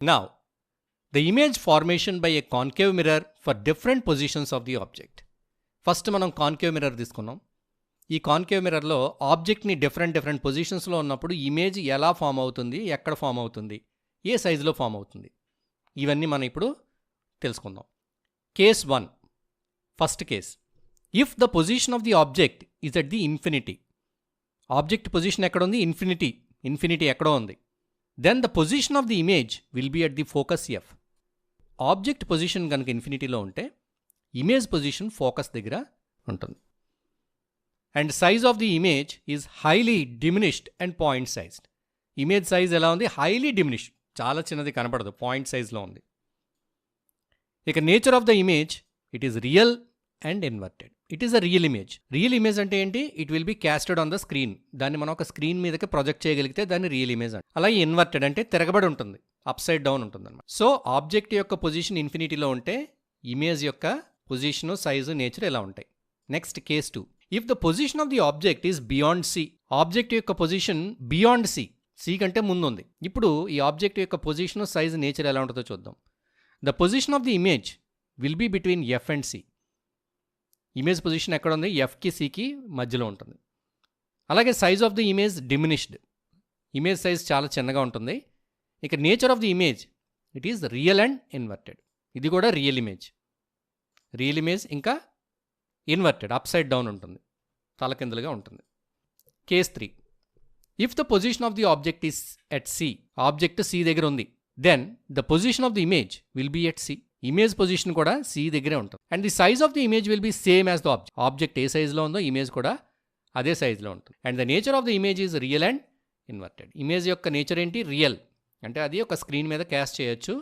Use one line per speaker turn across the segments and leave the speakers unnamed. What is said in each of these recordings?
Now, the image formation by a concave mirror for different positions of the object. First మనం concave mirror తీసుకున్నాం. ఈ concave మిర్రర్లో ఆబ్జెక్ట్ని different పొజిషన్స్లో ఉన్నప్పుడు image ఎలా form అవుతుంది, ఎక్కడ ఫామ్ అవుతుంది, ఏ సైజులో ఫామ్ అవుతుంది, ఇవన్నీ మనం ఇప్పుడు తెలుసుకుందాం. Case 1, first case. If the position of the object is at the infinity, object position ఎక్కడ ఉంది, ఇన్ఫినిటీ ఎక్కడో ఉంది, then the position of the image will be at the focus F. Object position కనుక ఇన్ఫినిటీలో ఉంటే ఇమేజ్ పొజిషన్ ఫోకస్ దగ్గర ఉంటుంది. And size of the image is highly diminished and point sized. Image size ఎలా ఉంది, highly diminished, చాలా చిన్నది కనపడదు, పాయింట్ సైజ్లో ఉంది. ఇక nature of the image, it is real and inverted. It is a real image. Real image అంటే ఏంటి, it will be casted on the screen. దాన్ని మనం ఒక స్క్రీన్ మీదకి ప్రొజెక్ట్ చేయగలిగితే దాన్ని రియల్ ఇమేజ్ అంట. అలాగే ఇన్వర్టెడ్ అంటే తిరగబడి ఉంటుంది, అప్ సైడ్ డౌన్ ఉంటుంది అనమాట. సో ఆబ్జెక్ట్ యొక్క పొజిషన్ ఇన్ఫినిటీలో ఉంటే ఇమేజ్ యొక్క పొజిషను, సైజు, నేచర్ ఎలా ఉంటాయి. Next case 2. If the position of the object is beyond C, object యొక్క పొజిషన్ బియాండ్ సి కంటే ముందు ఉంది. ఇప్పుడు ఈ ఆబ్జెక్ట్ యొక్క పొజిషన్, సైజు, నేచర్ ఎలా ఉంటుందో చూద్దాం. The position of the image will be between F and C. Image position ఎక్కడ ఉంది, ఎఫ్కి సికి మధ్యలో ఉంటుంది. అలాగే size of the image diminished, image size చాలా చిన్నగా ఉంటుంది. ఇక nature of the image, it is real and inverted. ఇది కూడా రియల్ ఇమేజ్ ఇంకా ఇన్వర్టెడ్, అప్ సైడ్ డౌన్ ఉంటుంది, తలకిందులుగా ఉంటుంది. Case 3. If the position of the object is at C, object C దగ్గర ఉంది, then the position of the image will be at C. Image position కూడా C దగ్గరే ఉంటుంది. And the size of the image will be same as the object. Object ఏ సైజులో ఉందో image కూడా అదే సైజులో ఉంటుంది. And the nature of the image is real and inverted. Image యొక్క నేచర్ ఏంటి, రియల్ అంటే అది ఒక స్క్రీన్ మీద క్యాస్ట్ చేయొచ్చు,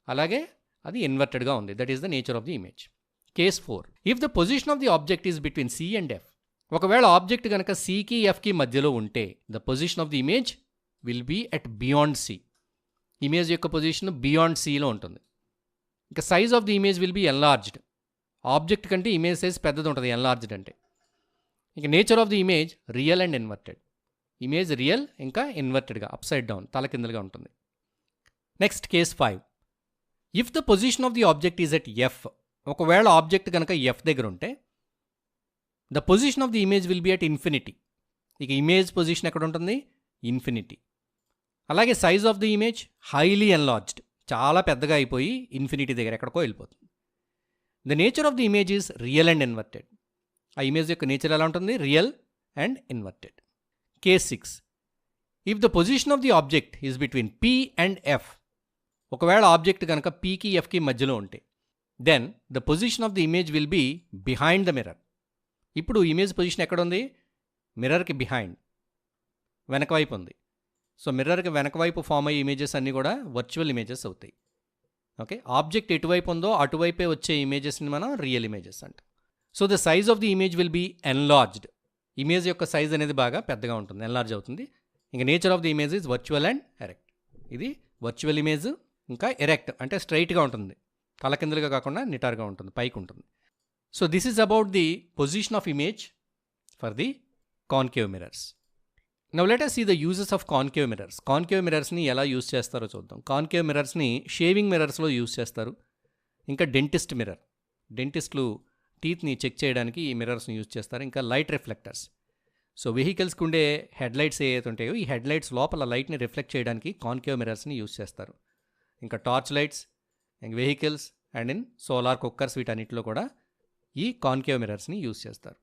అలాగే అది ఇన్వర్టెడ్గా ఉంది. That is the nature of the image. Case 4. If the position of the object is between C and F, ఒకవేళ ఆబ్జెక్ట్ కనుక సికి ఎఫ్కి మధ్యలో ఉంటే the position of the image will be at beyond C. Image యొక్క position beyond సిలో ఉంటుంది. ఇంకా size of the image will be enlarged. Object కంటే ఇమేజ్ సైజ్ పెద్దది ఉంటుంది ఎన్లార్జ్డ్ అంటే. ఇంకా nature of the image real and inverted. Image real ఇంకా ఇన్వర్టెడ్గా, అప్ సైడ్ డౌన్, తలకిందులుగా ఉంటుంది. Next case 5. If the position of the object is at F, ఒకవేళ ఆబ్జెక్ట్ కనుక ఎఫ్ దగ్గర ఉంటే the position of the image will be at infinity. ఇక image position ఎక్కడ ఉంటుంది, ఇన్ఫినిటీ. అలాగే size of the image highly enlarged, చాలా పెద్దగా అయిపోయి ఇన్ఫినిటీ దగ్గర ఎక్కడికో వెళ్ళిపోతుంది. The nature of the image is real and inverted. ఆ ఇమేజ్ యొక్క నేచర్ ఎలా ఉంటుంది, real and inverted. Case 6. If the position of the object is between P and F, ఒకవేళ ఆబ్జెక్ట్ కనుక పీకి ఎఫ్కి మధ్యలో ఉంటే then the position of the image will be behind the mirror. ఇప్పుడు ఇమేజ్ పొజిషన్ ఎక్కడ ఉంది, మిర్రర్కి బిహైండ్, వెనక వైపు ఉంది. సో మిర్రర్కి వెనక వైపు ఫామ్ అయ్యే ఇమేజెస్ అన్నీ కూడా వర్చువల్ ఇమేజెస్ అవుతాయి. ఓకే, ఆబ్జెక్ట్ ఎటువైపు ఉందో అటువైపే వచ్చే ఇమేజెస్ని మనం రియల్ ఇమేజెస్ అంటాం. So the size of the image will be enlarged. Image యొక్క సైజ్ అనేది బాగా పెద్దగా ఉంటుంది, ఎన్లార్జ్ అవుతుంది. ఇంకా nature of the image is virtual and erect. ఇది వర్చువల్ ఇమేజ్ ఇంకా ఎరెక్ట్ అంటే స్ట్రైట్గా ఉంటుంది, తలకిందులుగా కాకుండా నిటారుగా ఉంటుంది, పైకి ఉంటుంది. So this is about the position of image for the concave mirrors. Now let us see the uses of concave mirrors. Concave మిర్రర్స్ని ఎలా యూస్ చేస్తారో చూద్దాం. కాన్కేవ్ మిర్రర్స్ని షేవింగ్ మిర్రర్స్లో యూస్ చేస్తారు. ఇంకా డెంటిస్టులు టీత్ని చెక్ చేయడానికి ఈ మిర్రర్స్ని యూస్ చేస్తారు. ఇంకా లైట్ రిఫ్లెక్టర్స్. సో వెహికల్స్కి ఉండే హెడ్లైట్స్ ఏవైతే ఉంటాయో ఈ హెడ్లైట్స్ లోపల లైట్ని రిఫ్లెక్ట్ చేయడానికి కాన్కేవ్ మిర్రర్స్ని యూస్ చేస్తారు. ఇంకా టార్చ్ లైట్స్, ఇంకా vehicles and in solar cookers, వీటన్నిటిలో కూడా ఈ కాన్కేవ్ మిర్రర్స్ని యూస్ చేస్తారు.